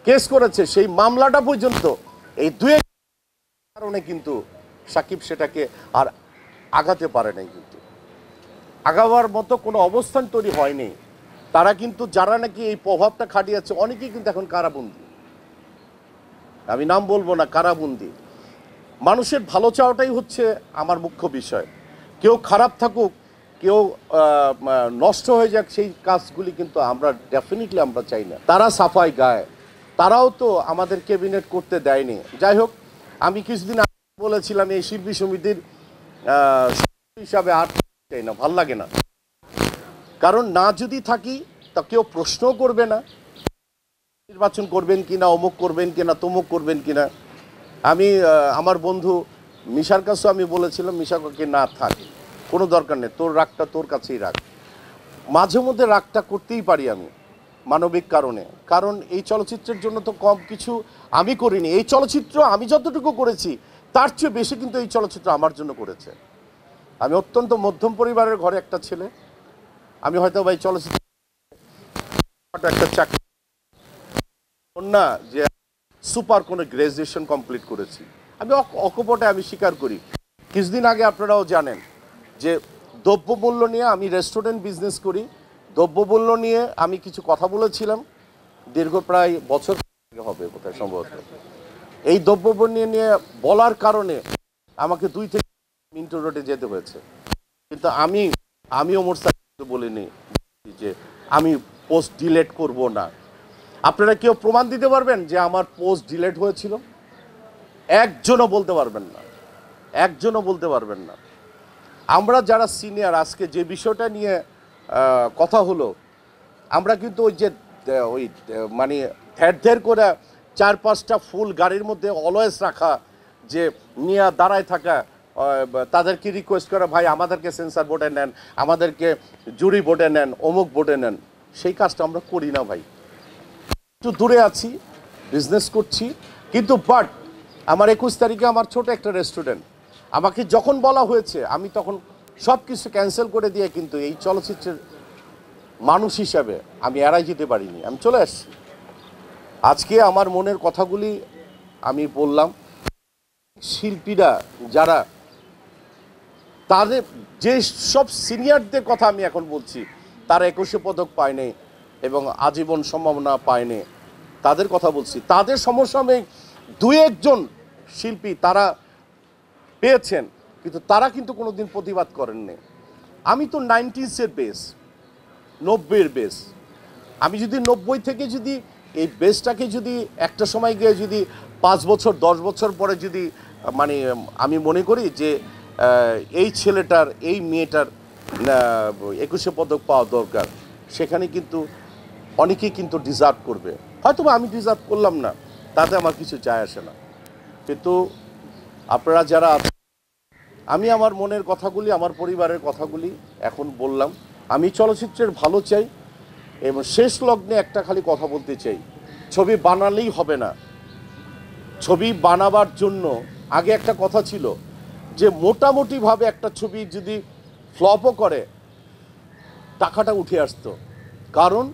Case করেছে, সেই মামলাটা পর্যন্ত এই দুই কারণে কিন্তু সাকিব সেটাকে আর আগাতে পারে নাই, কিন্তু আগাবার মতো কোনো অবস্থান তৈরি হয়নি। তারা কিন্তু যারা নাকি এই প্রভাবটা খাটিয়েছে অনেকেই কিন্তু এখন কারাবন্দী, আমি নাম বলবো না, কারাবন্দী। মানুষের ভালো চাওয়াটাই হচ্ছে আমার মুখ্য বিষয়। কেউ খারাপ থাকুক, কেউ নষ্ট হয়ে যাক, সেই কাজগুলি কিন্তু আমরা ডেফিনেটলি আমরা চাই না। তারা সাফাই গায়, তারাও তো আমাদের ক্যাবিনেট করতে দেয়নি। যাই হোক, আমি কিছুদিন আগে বলেছিলাম এই শিল্পী সমিতির হিসাবে আর চাই না, ভাল লাগে না। কারণ না যদি থাকি তা কেউ প্রশ্ন করবে না, নির্বাচন করবেন কিনা, অমুক করবেন কিনা, তমুক করবেন কিনা। আমি আমার বন্ধু মিশার কাছেও আমি বলেছিলাম, মিশাকে না থাক, কোনো দরকার নেই, তোর রাগটা তোর কাছেই রাখ। মাঝে মধ্যে রাগটা করতেই পারি আমি মানবিক কারণে, কারণ এই চলচ্চিত্রের জন্য তো কম কিছু আমি করিনি। এই চলচ্চিত্র আমি যতটুকু করেছি তার চেয়ে বেশি কিন্তু এই চলচ্চিত্র আমার জন্য করেছে। আমি অত্যন্ত মধ্যম পরিবারের ঘরে একটা ছেলে, আমি হয়তো ভাই চলচ্চিত্র একটা চাকরি না যে সুপার কোনো গ্র্যাজুয়েশন কমপ্লিট করেছি, আমি অকপটে আমি স্বীকার করি। কিছুদিন আগে আপনারাও জানেন যে দ্রব্যমূল্য নিয়ে আমি রেস্টুরেন্ট বিজনেস করি, দ্রব্যমূল্য নিয়ে আমি কিছু কথা বলেছিলাম দীর্ঘ প্রায় বছর হবে কোথায় সম্ভবত। এই দ্রব্যমূল্য নিয়ে বলার কারণে আমাকে 2 থেকে মিন্টো রোডে যেতে হয়েছে, কিন্তু আমি ওমর সাইদকে বলিনি যে আমি পোস্ট ডিলেট করব না। আপনারা কেউ প্রমাণ দিতে পারবেন যে আমার পোস্ট ডিলেট হয়েছিল? একজনও বলতে পারবেন না, একজনও বলতে পারবেন না। আমরা যারা সিনিয়র, আজকে যে বিষয়টা নিয়ে কথা হলো, আমরা কিন্তু ওই মানে ধ্যার করে 4-5টা ফুল গাড়ির মধ্যে অলওয়েজ রাখা, যে নিয়ে দাঁড়ায় থাকা, তাদেরকে রিকোয়েস্ট করা, ভাই আমাদেরকে সেন্সার বোর্ডে নেন, আমাদেরকে জুরি বোর্ডে নেন, অমুক বোর্ডে নেন, সেই কাজটা আমরা করি না ভাই। একটু দূরে আছি, বিজনেস করছি, কিন্তু বাট আমার 21 তারিখে আমার ছোট একটা রেস্টুরেন্ট, আমাকে যখন বলা হয়েছে আমি তখন সব কিছু ক্যান্সেল করে দিয়ে কিন্তু এই চলচ্চিত্রের মানুষ হিসাবে আমি এড়াই যেতে পারিনি, আমি চলে আসছি। আজকে আমার মনের কথাগুলি আমি বললাম। শিল্পীরা যারা, তাদের যে সব সিনিয়রদের কথা আমি এখন বলছি, তারা 21শে পদক পায়নি এবং আজীবন সম্ভাবনা পায়নি, তাদের কথা বলছি। তাদের সমসাময়িক 2-1 জন শিল্পী তারা পেয়েছেন, কিন্তু তারা কিন্তু কোনোদিন প্রতিবাদ করেননি। আমি তো 90s-এর বেস, 90-এর বেস। আমি যদি 90 থেকে যদি এই বেসটাকে যদি একটা সময় গিয়ে যদি 5 বছর 10 বছর পরে যদি মানে আমি মনে করি যে এই ছেলেটার, এই মেয়েটার 21শে পদক পাওয়া দরকার, সেখানে কিন্তু অনেকেই কিন্তু ডিজার্ভ করবে। হয়তো আমি ডিজার্ভ করলাম না, তাতে আমার কিছু যায় আসে না, কিন্তু আপনারা যারা, আমি আমার মনের কথাগুলি, আমার পরিবারের কথাগুলি এখন বললাম। আমি চলচ্চিত্রের ভালো চাই এবং শেষ লগ্নে একটা খালি কথা বলতে চাই, ছবি বানালেই হবে না। ছবি বানাবার জন্য আগে একটা কথা ছিল যে মোটামুটিভাবে একটা ছবি যদি ফ্লপও করে টাকাটা উঠে আসতো, কারণ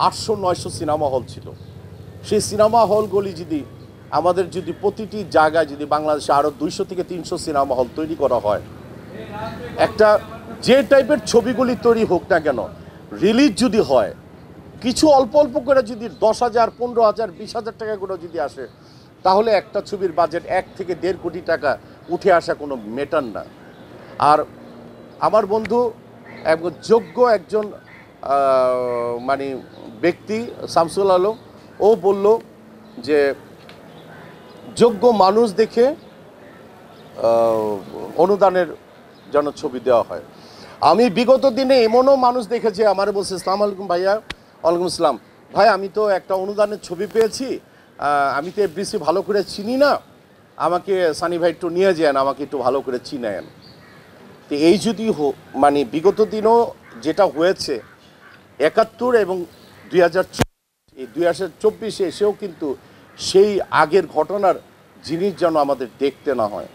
800-900 সিনেমা হল ছিল। সেই সিনেমা হলগুলি যদি আমাদের যদি প্রতিটি জায়গায় যদি বাংলাদেশে আরও 200 থেকে 300 সিনেমা হল তৈরি করা হয়, একটা যে টাইপের ছবিগুলি তৈরি হোক না কেন, রিলিজ যদি হয়, কিছু অল্প অল্প করে যদি 10,000, 15,000, 20,000 টাকা করে যদি আসে, তাহলে একটা ছবির বাজেট 1 থেকে 1.5 কোটি টাকা উঠে আসা কোনো ম্যাটার না। আর আমার বন্ধু যোগ্য একজন মানে ব্যক্তি শামসুল আলম, ও বলল যে যোগ্য মানুষ দেখে অনুদানের যেন ছবি দেওয়া হয়। আমি বিগত দিনে এমনও মানুষ দেখেছি, আমার বলছে, আসসালামু আলাইকুম ভাইয়া। ওয়ালাইকুম আসসালাম। ভাই আমি তো একটা অনুদানের ছবি পেয়েছি, আমি তো এফডিসি ভালো করে চিনি না, আমাকে সানি ভাই একটু নিয়ে যান, আমাকে একটু ভালো করে চিনেন। তো এই যদি মানে বিগত দিনও যেটা হয়েছে 71 এবং 2024, এই 2024-এ এসেও কিন্তু সেই আগের ঘটনার জিনিস যেন আমাদের দেখতে না হয়।